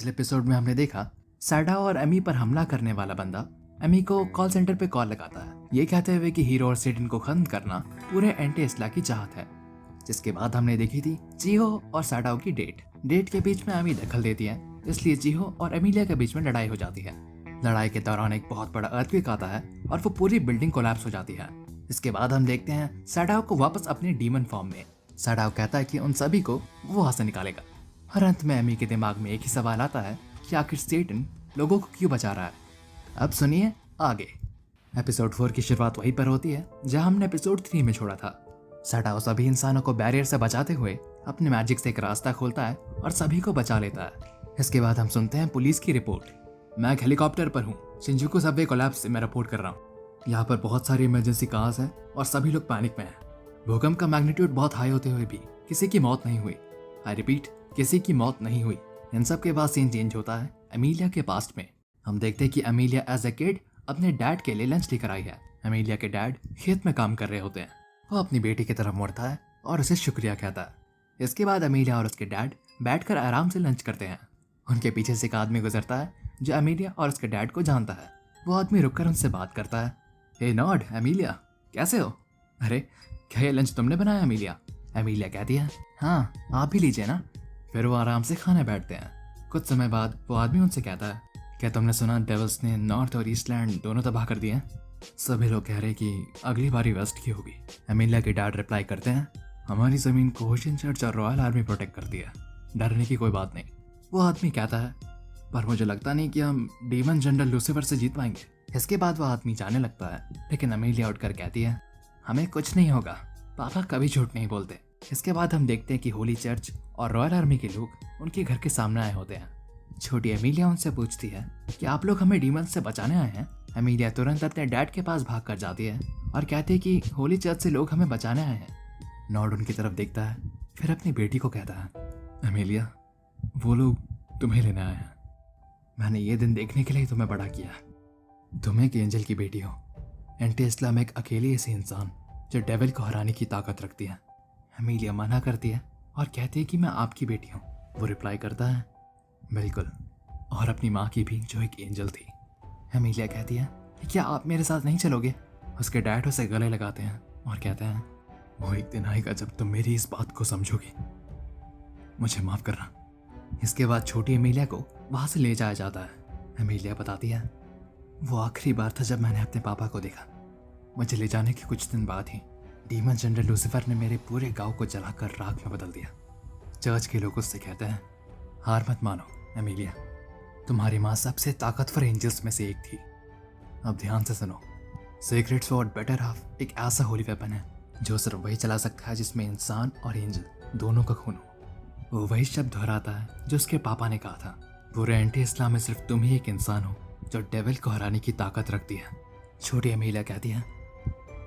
पिछले एपिसोड में हमने देखा सैडा और एमी पर हमला करने वाला बंदा एमी को कॉल सेंटर पे कॉल लगाता है, ये कहते हुए कि हीरो और सेडन को खत्म करना पूरे एंटी इस्ला की चाहत है। जिसके बाद हमने देखी थी चिहो और सैडाओ की डेट के बीच में एमी दखल देती है, इसलिए चिहो और एमिलिया के बीच में लड़ाई हो जाती है। लड़ाई के दौरान एक बहुत बड़ा अर्थक्वेक आता है और वो पूरी बिल्डिंग कोलैप्स हो जाती है। इसके बाद हम देखते हैं सैडाओ को वापस अपने डीमन फॉर्म में। सैडाओ कहता है कि उन सभी को वो वहां से निकालेगा। और अंत में एमी के दिमाग में एक ही सवाल आता है कि आखिर सेटन लोगों को क्यों बचा रहा है। अब सुनिए आगे। एपिसोड 4 की शुरुआत वहीं पर होती है जहां हमने एपिसोड 3 में छोड़ा था। सैडाओ सभी इंसानों को बैरियर से बचाते हुए अपने मैजिक से एक रास्ता खोलता है और सभी को बचा लेता है। इसके बाद हम सुनते हैं पुलिस की रिपोर्ट। मैं एक हेलीकॉप्टर पर हूँ, शिंजुकू सबवे कोलैप्स से मैं रिपोर्ट कर रहा हूँ। यहाँ पर बहुत सारी इमरजेंसी कार्स हैं और सभी लोग पैनिक में हैं। भूकंप का मैग्नीट्यूड बहुत हाई होते हुए भी किसी की मौत नहीं हुई। आई रिपीट, किसी की मौत नहीं हुई। इन सब के बाद सीन चेंज होता है एमिलिया के पास्ट में। हम देखते हैं कि एमिलिया एज ए किड अपने डैड के लिए लंच लेकर आई है। एमिलिया के डैड खेत में काम कर रहे होते हैं। वो अपनी बेटी की तरफ मुड़ता है और उसे शुक्रिया कहता है। इसके बाद एमिलिया और उसके डैड बैठकर आराम से लंच करते हैं। उनके पीछे से एक आदमी गुजरता है जो एमिलिया और उसके डैड को जानता है। वो आदमी रुककर उनसे बात करता है। हे नॉड, एमिलिया कैसे हो? अरे क्या ये लंच तुमने बनाया एमिलिया? एमिलिया कहती है हाँ, आप भी लीजिए ना। फिर वो आराम से खाने बैठते हैं। कुछ समय बाद वो आदमी उनसे कहता है क्या तुमने सुना डेविल्स ने नॉर्थ और ईस्ट लैंड दोनों तबाह कर दिए हैं? सभी लोग कह रहे कि अगली बारी वेस्ट की होगी। एमिलिया के डैड रिप्लाई करते हैं हमारी जमीन को ओशियन चर्च और रॉयल आर्मी प्रोटेक्ट करती है, डरने की कोई बात नहीं। वो आदमी कहता है पर मुझे लगता नहीं कि हम डीमन जनरल लूसीफर से जीत पाएंगे। इसके बाद वो आदमी जाने लगता है, लेकिन एमिलिया उठकर कहती है हमें कुछ नहीं होगा, पापा कभी झूठ नहीं बोलते। इसके बाद हम देखते हैं कि होली चर्च और रॉयल आर्मी के लोग उनके घर के सामने आए होते हैं। छोटी एमिलिया उनसे पूछती है कि आप लोग हमें डीमन से बचाने आए हैं? एमिलिया तुरंत अपने डैड के पास भाग कर जाती है और कहती है कि होली चर्च से लोग हमें बचाने आए हैं। नॉर्ड उनकी तरफ देखता है, फिर अपनी बेटी को कहता है एमिलिया वो लोग तुम्हें लेने आए हैं। मैंने ये दिन देखने के लिए तुम्हें बड़ा किया। तुम एक एंजल की बेटी हो। एंटी इस्लाम एक अकेली ऐसी इंसान जो डेविल को हराने की ताकत रखती है। एमिलिया मना करती है और कहती है कि मैं आपकी बेटी हूँ। वो रिप्लाई करता है बिल्कुल, और अपनी माँ की भी जो एक एंजल थी। एमिलिया कहती है क्या आप मेरे साथ नहीं चलोगे? उसके डैड उसे गले लगाते हैं और कहते हैं वो एक दिन आएगा जब तुम मेरी इस बात को समझोगे, मुझे माफ करना। इसके बाद छोटी एमिलिया को वहां से ले जाया जाता है। एमिलिया बताती है वो आखिरी बार था जब मैंने अपने पापा को देखा। मुझे ले जाने के कुछ दिन बाद ही डीमन जनरल लूसीफर ने मेरे पूरे गांव को जलाकर राख में बदल दिया। चर्च के लोग उससे कहते हैं हार मत मानो एमिलिया, तुम्हारी माँ सबसे ताकतवर एंजल्स में से एक थी। अब ध्यान से सुनो, सीक्रेट स्वॉर्ड बेटर हाफ एक ऐसा होली वेपन है जो सिर्फ वही चला सकता है जिसमें इंसान और एंजल दोनों का खून हो। वो वही शब्द दोहराता है जो उसके पापा ने कहा था, पूरे एंटी इस्लाम में सिर्फ तुम ही एक इंसान हो जो डेविल को हराने की ताकत रखती है। छोटी एमिलिया कहती है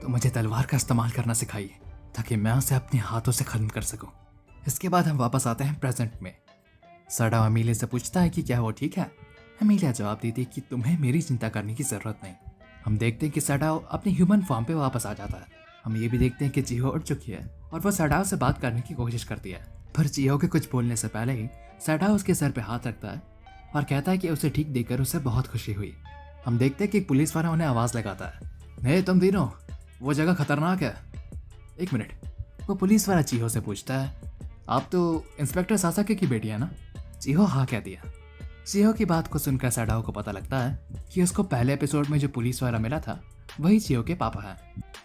तो मुझे तलवार का इस्तेमाल करना सिखाइए ताकि मैं उसे अपने हाथों से खत्म कर सकूं। इसके बाद हम वापस आते हैं प्रेजेंट में। सैडाओ एमिलिया से पूछता है कि क्या वो ठीक है। एमिलिया जवाब देती है कि तुम्हें मेरी चिंता करने की जरूरत नहीं। हम देखते हैं कि सैडाओ अपने ह्यूमन फॉर्म पे वापस आ जाता है। हम ये भी देखते हैं कि चिहो उठ चुकी है और वो सैडाओ से बात करने की कोशिश करती है, पर चिहो के कुछ बोलने से पहले ही सैडाओ उसके सर पे हाथ रखता है और कहता है कि उसे ठीक देखकर उसे बहुत खुशी हुई। हम देखते हैं कि एक पुलिस वाला उन्हें आवाज लगाता है नहीं तुम तीनों, वो जगह खतरनाक है। एक मिनट, वो पुलिस वाला चिहो से पूछता है आप तो इंस्पेक्टर सासाके की बेटी है ना? चिहो हाँ कहती है। चिहो की बात को सुनकर सैडाओ को पता लगता है कि उसको पहले एपिसोड में जो पुलिस वाला मिला था वही चिहो के पापा हैं।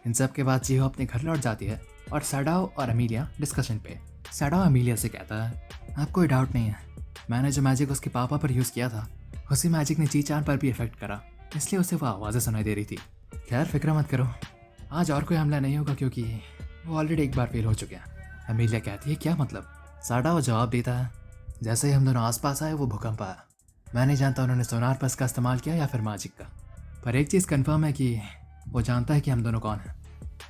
इन सब के बाद चिहो अपने घर लौट जाती है और सैडाओ और एमिलिया डिस्कशन पे। सैडाओ एमिलिया से कहता है आप कोई डाउट नहीं है, मैंने जो मैजिक उसके पापा पर यूज़ किया था उसी मैजिक ने चीचान पर भी इफेक्ट करा, इसलिए उसे वो आवाज़ें सुनाई दे रही थी। खैर फिक्र मत करो, आज और कोई हमला नहीं होगा क्योंकि वो ऑलरेडी एक बार फेल हो चुके हैं। एमिलिया कहती है क्या मतलब? सैडाओ जवाब देता है जैसे ही हम दोनों आसपास आए वो भूकंप आया। मैं नहीं जानता उन्होंने सोनार पस का इस्तेमाल किया या फिर मैजिक का, पर एक चीज़ कंफर्म है कि वो जानता है कि हम दोनों कौन हैं।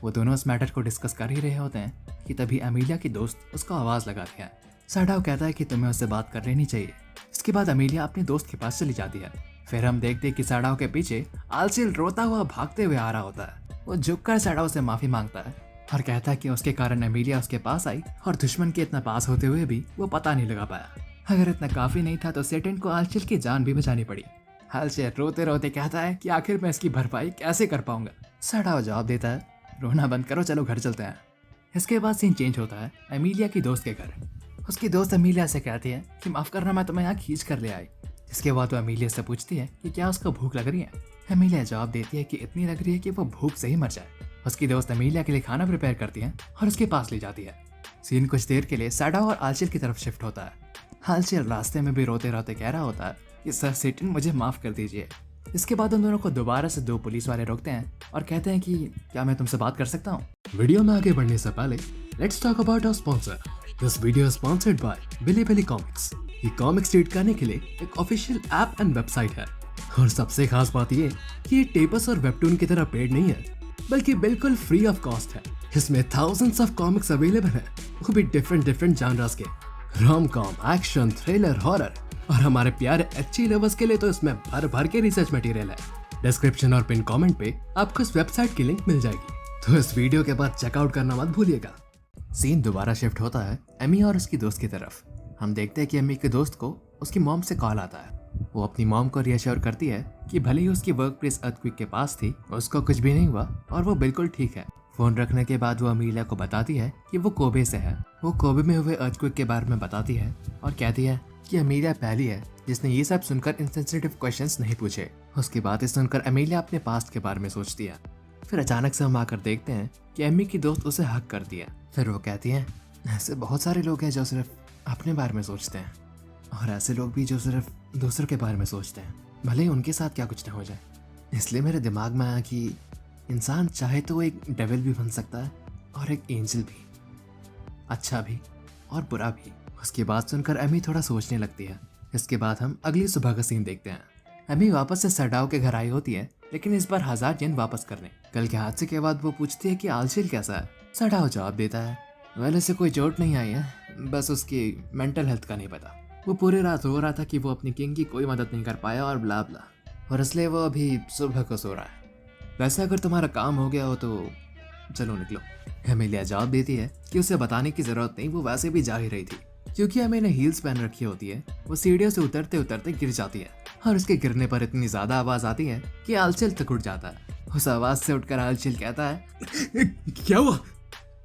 वो दोनों इस मैटर को डिस्कस कर ही रहे होते हैं कि तभी एमिलिया की दोस्त उसको आवाज़ लगाती है। सैडाओ कहता है कि तुम्हें उससे बात कर लेनी चाहिए। इसके बाद एमिलिया अपने दोस्त के पास चली जाती है। फिर हम देखते हैं कि सैडाओ के पीछे आलसिल रोता हुआ भागते हुए आ रहा होता है। वो झुककर सैडाओ से माफ़ी मांगता है और कहता है कि उसके कारण एमिलिया उसके पास आई और दुश्मन के इतना पास होते हुए भी वो पता नहीं लगा पाया। अगर इतना काफी नहीं था तो सेटेन को आलचिल की जान भी बचानी पड़ी। आलचिल रोते रोते कहता है कि आखिर मैं इसकी भरपाई कैसे कर पाऊंगा। सड़ाओ जवाब देता है, रोना बंद करो, चलो घर चलते हैं। इसके बाद सीन चेंज होता है एमिलिया की दोस्त के घर। उसकी दोस्त एमिलिया से कहती है कि माफ करना, मैं तुम्हें यहाँ खींच कर ले आई। इसके बाद वो एमिलिया से पूछती है कि क्या उसको भूख लग रही है। एमिलिया जवाब देती है कि इतनी लग रही है कि वो भूख से ही मर जाए। उसकी दोस्त एमिलिया के लिए खाना प्रिपेयर करती है और उसके पास ले जाती है। सीन कुछ देर के लिए सड़ाओ और आलचिल की तरफ शिफ्ट होता है। आलचिल रास्ते में भी रोते रोते कह रहा होता है कि सर सेटन, मुझे माफ कर दीजिए। इसके बाद उन दोनों को दोबारा से 2 पुलिस वाले रोकते हैं और कहते हैं कि क्या मैं तुमसे बात कर सकता हूँ। वीडियो में आगे बढ़ने से पहले let's talk about our sponsor. This video is sponsored by Bilibili Comics. ये कॉमिक्स रीड करने के लिए एक ऑफिशियल ऐप एंड वेबसाइट है और सबसे खास बात ये कि ये टेपस और वेबटून की तरह पेड नहीं है, बल्कि बिल्कुल फ्री ऑफ कॉस्ट है। इसमें थाउजेंड्स ऑफ कॉमिक्स अवेलेबल है, वो भी डिफरेंट जॉनर्स के, rom com, action, thriller, horror और हमारे प्यारे अच्छी लवर्स के लिए तो इसमें भर भर के रिसर्च मटेरियल है। डिस्क्रिप्शन और पिन कमेंट पे आपको इस वेबसाइट की लिंक मिल जाएगी, तो इस वीडियो के बाद चेकआउट करना मत भूलिएगा। सीन दोबारा शिफ्ट होता है एमी और उसकी दोस्त की तरफ। हम देखते हैं कि एमी के दोस्त को उसकी मॉम से कॉल आता है। वो अपनी मॉम को रिएश्योर करती है कि भले ही उसकी वर्क प्लेस अर्थक्वेक के पास थी, उसको कुछ भी नहीं हुआ और वो बिल्कुल ठीक है। फोन रखने के बाद वो अमीलिया को बताती है कि वो कोबे से है। वो कोबे में हुए अर्थक्वेक के बारे में बताती है और कहती है कि अमीलिया पहली है जिसने ये सब सुनकर इनसेंसिटिव क्वेश्चंस नहीं पूछे। उसकी बातें सुनकर अमीलिया अपने पास्ट के बारे में सोचती है। फिर अचानक से हम आकर देखते हैं कि एमी की दोस्त उसे हक करती है। फिर वो कहती है, ऐसे बहुत सारे लोग हैं जो सिर्फ अपने बारे में सोचते हैं और ऐसे लोग भी जो सिर्फ दूसरों के बारे में सोचते हैं, भले ही उनके साथ क्या कुछ न हो जाए। इसलिए मेरे दिमाग में आया कि इंसान चाहे तो एक डेविल भी बन सकता है और एक एंजल भी, अच्छा भी और बुरा भी। उसकी बात सुनकर एमी थोड़ा सोचने लगती है। इसके बाद हम अगली सुबह का सीन देखते हैं। एमी वापस से सड़ाओ के घर आई होती है, लेकिन इस बार 1000 येन वापस करने। कल के हादसे के बाद वो पूछती है कि आलचिल कैसा है। सड़ाओ जवाब देता है, वेल से कोई चोट नहीं आई है, बस उसकी मेंटल हेल्थ का नहीं पता। वो पूरी रात रो रहा था कि वो अपनी किंग की कोई मदद नहीं कर पाया और ब्ला ब्ला, और इसलिए वो अभी सुबह को सो रहा है। वैसे अगर तुम्हारा काम हो गया हो तो चलो निकलो। एमिलिया जवाब देती है कि उसे बताने की जरूरत नहीं, वो वैसे भी जा ही रही थी। क्योंकि एमी ने हील्स पहन रखी होती है, वो सीढ़ियों से उतरते उतरते गिर जाती है और उसके गिरने पर इतनी ज्यादा आवाज आती है कि आलचिल तक उठ जाता है। उस आवाज से उठकर आलचिल कहता है, क्या हुआ,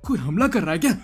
कोई हमला कर रहा है क्या?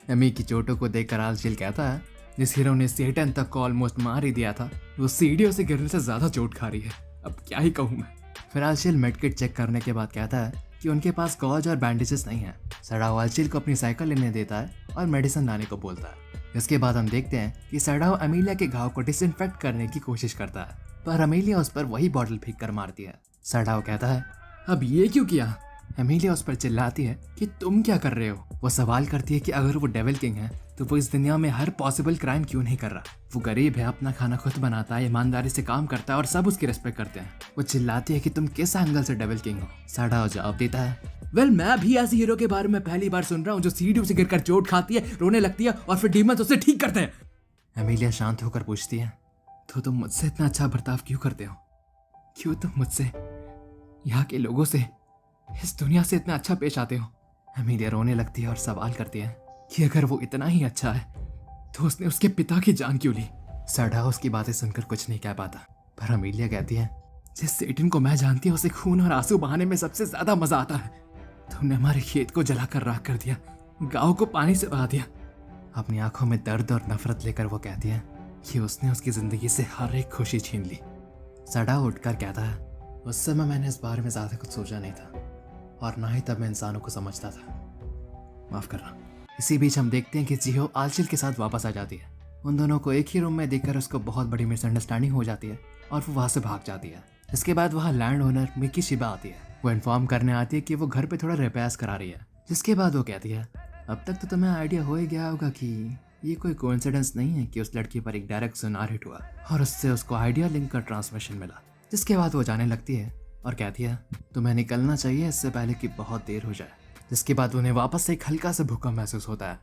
एमी की चोटों को देखकर आलचिल कहता है, जिस हीरो ने सेटन तक को ऑलमोस्ट मार ही दिया था, वो सीढ़ियों से गिरने से ज्यादा चोट खा रही है, अब क्या ही कहूँ मैं। फिर आलचिल मेडकिट चेक करने के बाद कहता है कि उनके पास गॉज और बैंडेजेस नहीं है। सड़ाओ आलचिल को अपनी साइकिल लेने देता है और मेडिसिन लाने को बोलता है। इसके बाद हम देखते हैं कि सड़ाओ अमीलिया के घाव को डिसइंफेक्ट करने की कोशिश करता है, पर अमीलिया उस पर वही बॉटल फेंक कर मारती है। सड़ाओ कहता है, अब ये क्यों किया? अमीलिया उस पर चिल्लाती है कि तुम क्या कर रहे हो। वो सवाल करती है कि अगर वो डेविल किंग है तो वो इस दुनिया में हर पॉसिबल क्राइम क्यों नहीं कर रहा। वो गरीब है, अपना खाना खुद बनाता है, ईमानदारी से काम करता है और सब उसकी रिस्पेक्ट करते हैं। वो चिल्लाती है कि तुम किस एंगल से डेविल किंग हो। सड़ाओ जवाब देता है, वेल मैं भी ऐसे हीरो के बारे में पहली बार सुन रहा हूँ जो सीढ़ियों से गिरकर चोट खाती है, रोने लगती है और फिर डीमंस उसे ठीक करते हैं। अमीलिया शांत होकर पूछती है, तो तुम मुझसे इतना अच्छा बर्ताव क्यों करते हो? क्यों तुम मुझसे, यहाँ के लोगों से, इस दुनिया से इतना अच्छा पेश आते हो? अमीलिया रोने लगती है और सवाल करती है कि अगर वो इतना ही अच्छा है तो उसने उसके पिता की जान क्यों ली। सड़ाओ उसकी बातें सुनकर कुछ नहीं कह पाता, पर अमीलिया कहती है, जिस सेटन को मैं जानती हूँ उसे खून और आंसू बहाने में सबसे ज्यादा मजा आता है। तुमने हमारे खेत को जलाकर राख कर दिया, गांव को पानी से बहा दिया। अपनी आंखों में दर्द और नफरत लेकर वो कहती है कि उसने उसकी जिंदगी से हर एक खुशी छीन ली। सड़ाओ उठकर कहता है, उस समय मैंने इस बारे में ज्यादा कुछ सोचा नहीं था और ना ही तब मैं इंसानों को समझता था, माफ करना। इसी बीच हम देखते हैं कि जिहो आलचिल के साथ वापस आ जाती है। उन दोनों को एक ही रूम में देखकर उसको बहुत बड़ी मिसअंडरस्टैंडिंग हो जाती है और वो वहां से भाग जाती है। इसके बाद वहाँ लैंड ओनर मिकी शिबा आती है। वो इन्फॉर्म करने आती है कि वो घर पे थोड़ा रिपेयर्स करा रही है। जिसके बाद वो कहती है, अब तक तो तुम्हें आइडिया हो ही गया होगा कि ये कोई कोइंसिडेंस नहीं है कि उस लड़की पर एक डायरेक्ट सोनार हिट हुआ और उससे उसको आइडिया लिंक का ट्रांसमिशन मिला। जिसके बाद वो जाने लगती है और कहती है, तुम्हें निकलना चाहिए इससे पहले कि बहुत देर हो जाए। जिसके बाद उन्हें वापस से एक हल्का सा भूकंप महसूस होता है।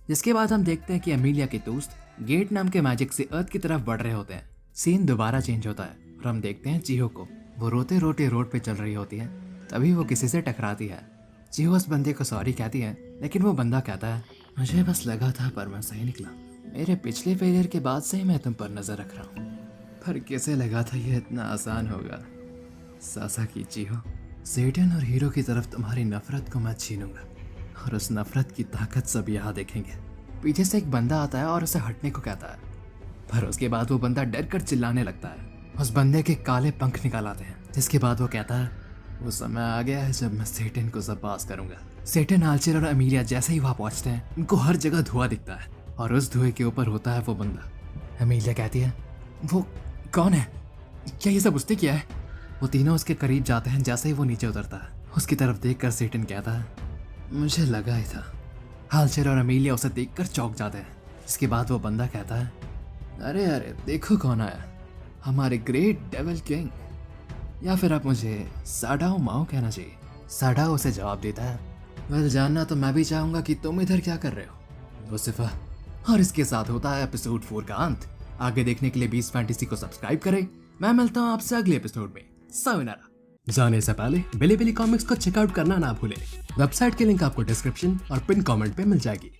जिसके बाद हम देखते हैं कि अमीलिया के दोस्त गेट नाम के मैजिक से अर्थ की तरफ बढ़ रहे होते हैं। सीन दोबारा चेंज होता है और हम देखते हैं जिहो को। वो रोते रोते रोड पे चल रही होती है, तभी वो किसी से टकराती है। जिहो उस बंदे को सॉरी कहती है, लेकिन वो बंदा कहता है, मुझे बस लगा था पर मैं सही निकला। मेरे पिछले फेलियर के बाद से ही मैं तुम पर नजर रख रहा हूँ, पर कैसे लगा था ये इतना आसान होगा। सासा कीजिए हो, सेटन और हीरो की तरफ तुम्हारी नफरत को मैं छीनूंगा और उस नफरत की ताकत सब यहाँ देखेंगे। पीछे से एक बंदा आता है और उसे हटने को कहता है, पर उसके बाद वो बंदा डर कर चिल्लाने लगता है। उस बंदे के काले पंख निकाल आते हैं, जिसके बाद वो कहता है, वो समय आ गया है जब मैं सेटन को जबास करूंगा। सेटन, आल्चर और अमीलिया जैसे ही वहां पहुंचते हैं, उनको हर जगह धुआं दिखता है और उस धुएं के ऊपर होता है वो बंदा। अमीलिया कहती है, वो कौन है? क्या ये सब उसने किया है? वो तीनों उसके करीब जाते हैं। जैसे ही वो नीचे उतरता है, उसकी तरफ देखकर सेटन कहता है, मुझे लगा ही था। हालचर और अमीलिया उसे देखकर चौंक जाते हैं। इसके बाद वो बंदा कहता है, अरे अरे देखो कौन आया, हमारे ग्रेट डेविल किंग, या फिर आप मुझे साडाओ माओ कहना चाहिए। साडाओ उसे जवाब देता है, वेल जानना तो मैं भी चाहूंगा कि तुम इधर क्या कर रहे हो लूसिफर। और इसके साथ होता है एपिसोड 4 का अंत। आगे देखने के लिए बीस फैंटेसी को सब्सक्राइब करें। मैं मिलता हूँ आपसे अगले एपिसोड में। सायोनारा। जाने से पहले बिली बिली कॉमिक्स को चेकआउट करना ना भूलें। वेबसाइट की लिंक आपको डिस्क्रिप्शन और पिन कमेंट पे मिल जाएगी।